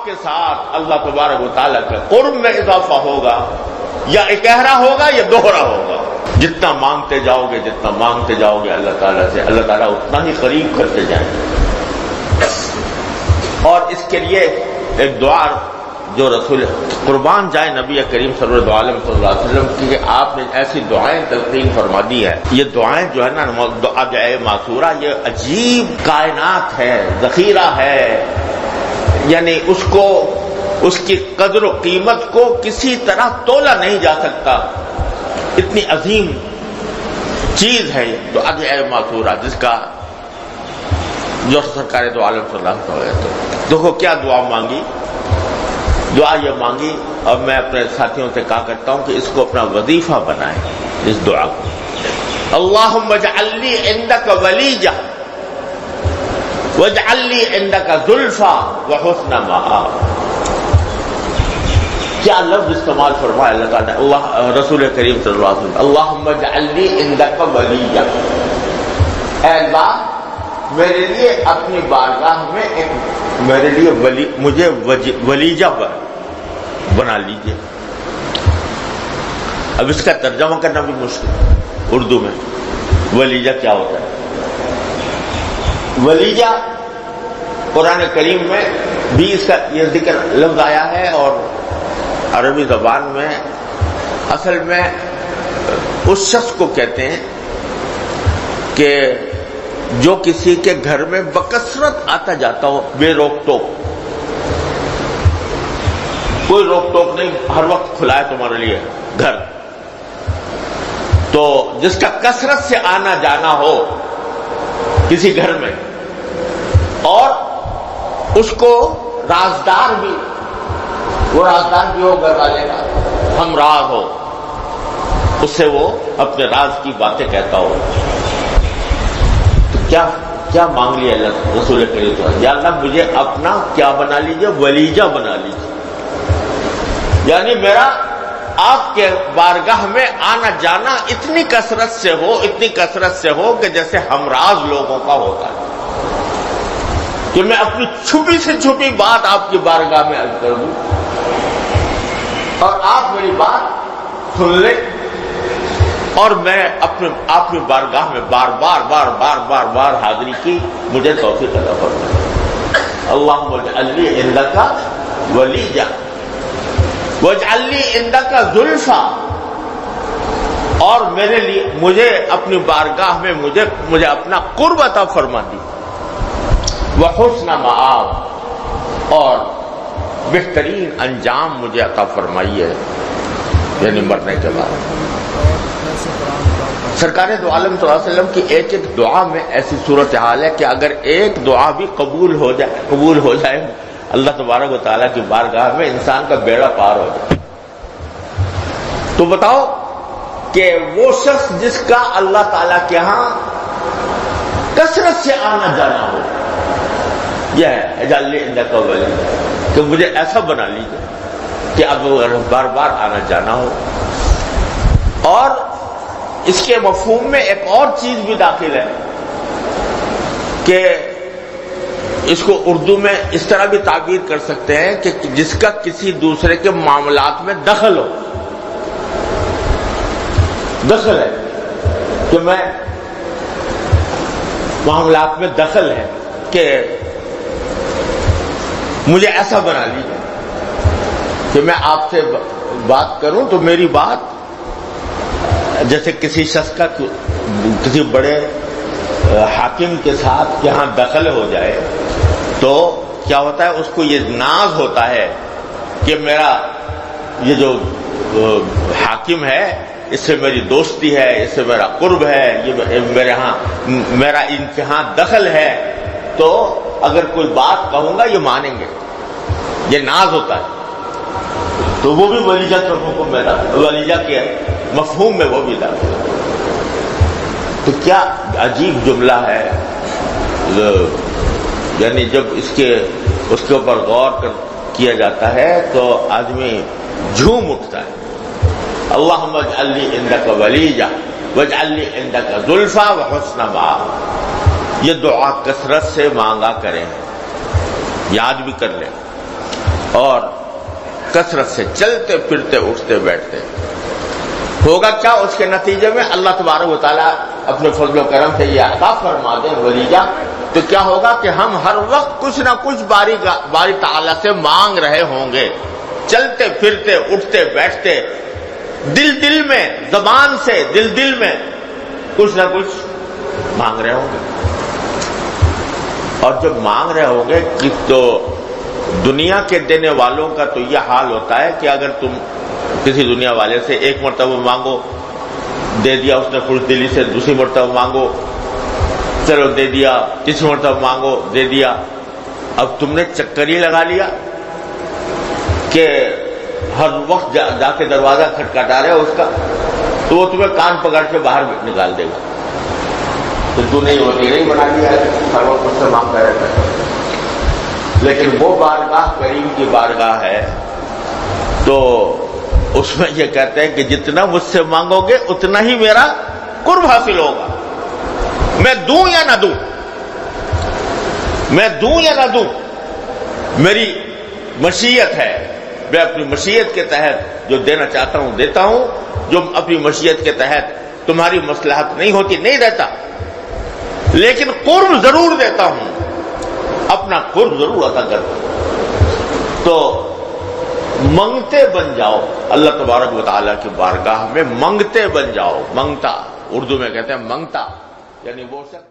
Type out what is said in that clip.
کے ساتھ اللہ تبارک و تعالیٰ کے قرب میں اضافہ ہوگا، یا اکہرا ہوگا یا دوہرا ہوگا۔ جتنا مانگتے جاؤ گے اللہ تعالیٰ سے، اللہ تعالیٰ اتنا ہی قریب کرتے جائیں گے۔ اور اس کے لیے ایک دعا جو رسول قربان جائے نبی کریم صلی اللہ علیہ وسلم کی، آپ نے ایسی دعائیں تلقین فرما دی ہے۔ یہ دعائیں جو ہے نا دعائے ماثورہ، یہ عجیب کائنات ہے، ذخیرہ ہے، یعنی اس کی قدر و قیمت کو کسی طرح تولا نہیں جا سکتا، اتنی عظیم چیز ہے یہ دعائے ماثورہ، جس کا جو سرکار دو عالم صلی اللہ علیہ وسلم۔ دیکھو کیا دعا مانگی، دعا یہ مانگی، اور میں اپنے ساتھیوں سے کہا کرتا ہوں کہ اس کو اپنا وظیفہ بنائیں، اس دعا کو۔ اللہم اجعل لی عندک ولیجہ واجعل لی عندک زلفیٰ وحسن مآب۔ کیا لفظ استعمال فرمایا اللہ تعالیٰ، اللہ رسول کریم صلی اللہ علیہ وسلم، اللہم اجعل لی عندک ولیجہ، اے اللہ میرے لیے اپنی بارگاہ میں میرے لیے مجھے ولیجہ بنا لیجئے۔ اب اس کا ترجمہ کرنا بھی مشکل اردو میں، ولیجہ کیا ہوتا ہے؟ ولیجہ قرآن کریم میں بھی اس کا یہ ذکر لفظ آیا ہے، اور عربی زبان میں اصل میں اس شخص کو کہتے ہیں کہ جو کسی کے گھر میں بکثرت آتا جاتا ہو، بے روک ٹوک، کوئی روک ٹوک نہیں، ہر وقت کھلا ہے تمہارے لیے گھر، تو جس کا کثرت سے آنا جانا ہو کسی گھر میں، اور اس کو رازدار بھی، وہ رازدار بھی ہو گھر والے کا، ہم راز ہو، اس سے وہ اپنے راز کی باتیں کہتا ہو، تو کیا مانگ لیا اللہ رسول کریم صلی اللہ علیہ وسلم، یا اللہ مجھے اپنا کیا بنا لیجئے، ولیجہ بنا لیجئے، یعنی میرا آپ کے بارگاہ میں آنا جانا اتنی کثرت سے ہو کہ جیسے ہمراز لوگوں کا ہوتا ہے، کہ میں اپنی چھپی سے چھپی بات آپ کی بارگاہ میں عرض کر دوں، اور آپ میری بات سن لیں، اور میں اپنی بارگاہ میں بار حاضری کی، مجھے توفیق عطا فرمائے۔ اللہم اجعل لی عندک ولیجہ واجعل لی عندک زلفیٰ، اور میرے لیے مجھے اپنی بارگاہ میں مجھے اپنا قرب عطا فرما دی، وحسن مآب، اور بہترین انجام مجھے عطا فرمائیے، یعنی مرنے کے بعد۔ سرکار دو عالم صلی اللہ علیہ وسلم کی ایک دعا میں ایسی صورتحال ہے کہ اگر ایک دعا بھی قبول ہو جائے اللہ تبارک و تعالیٰ کی بارگاہ میں، انسان کا بیڑا پار ہو جائے۔ تو بتاؤ کہ وہ شخص جس کا اللہ تعالیٰ کے ہاں کثرت سے آنا جانا ہو، یہ ہے اجعل لی عندک ولیجہ، کہ مجھے ایسا بنا لیجیے کہ اب بار بار آنا جانا ہو۔ اور اس کے مفہوم میں ایک اور چیز بھی داخل ہے کہ اس کو اردو میں اس طرح بھی تعبیر کر سکتے ہیں کہ جس کا کسی دوسرے کے معاملات میں دخل ہو، دخل ہے کہ میں معاملات میں دخل ہے کہ مجھے ایسا بنا لیجیے کہ میں آپ سے بات کروں تو میری بات جیسے کسی شخص کا کسی بڑے حاکم کے ساتھ یہاں دخل ہو جائے تو کیا ہوتا ہے، اس کو یہ ناز ہوتا ہے کہ میرا یہ جو حاکم ہے اس سے میری دوستی ہے، اس سے میرا قرب ہے، یہ میرا ان کے ہاں دخل ہے، تو اگر کوئی بات کہوں گا یہ مانیں گے، یہ ناز ہوتا ہے۔ تو وہ بھی ولیجہ کا حکم میرا، ولیجہ کے مفہوم میں وہ بھی داخل ہے۔ تو کیا عجیب جملہ ہے، یعنی جب اس کے اوپر غور کیا جاتا ہے تو آدمی جھوم اٹھتا ہے۔ اللہم اجعل لی عندک ولیجہ واجعل لی عندک زلفیٰ وحسن مآب، یہ دعا کثرت سے مانگا کریں، یاد بھی کر لیں۔ اور کثرت سے چلتے پھرتے اٹھتے بیٹھتے. ہوگا کیا اس کے نتیجے میں؟ اللہ تبارک و تعالیٰ اپنے فضل و کرم سے یہ عطا فرما دیں ولیجہ، تو کیا ہوگا کہ ہم ہر وقت کچھ نہ کچھ باری تعالیٰ سے مانگ رہے ہوں گے، چلتے پھرتے اٹھتے بیٹھتے، دل میں، زبان سے دل میں کچھ نہ کچھ مانگ رہے ہوں گے. اور جب مانگ رہے ہوں گے کہ تو دنیا کے دینے والوں کا تو یہ حال ہوتا ہے کہ اگر تم کسی دنیا والے سے ایک مرتبہ مانگو، دے دیا اس نے خوش دلی سے، دوسری مرتبہ مانگو، چلو دے دیا، تیسری مرتبہ مانگو، دے دیا. اب تم نے چکر ہی لگا لیا کہ ہر وقت جا کے دروازہ کھٹکھٹا رہے ہو اس کا، تو وہ تمہیں کان پکڑ کے باہر نکال دے گا. تو تو نے وکیل ہی بنا لیا ہے، ہر وقت اس سے مانگتا رہتا ہے. لیکن وہ بارگاہ کریم کی بارگاہ ہے، تو اس میں یہ کہتے ہیں کہ جتنا مجھ سے مانگو گے اتنا ہی میرا قرب حاصل ہوگا. میں دوں یا نہ دوں، میں دوں یا نہ دوں، میری مشیت ہے. میں اپنی مشیت کے تحت جو دینا چاہتا ہوں دیتا ہوں، جو اپنی مشیت کے تحت تمہاری مصلحت نہیں ہوتی نہیں دیتا، لیکن قرب ضرور دیتا ہوں، اپنا قرب ضرور ادا کرتا ہوں. تو منگتے بن جاؤ اللہ تبارک و تعالیٰ کی بارگاہ میں، منگتے بن جاؤ. منگتا اردو میں کہتے ہیں منگتا، یعنی وہ شخص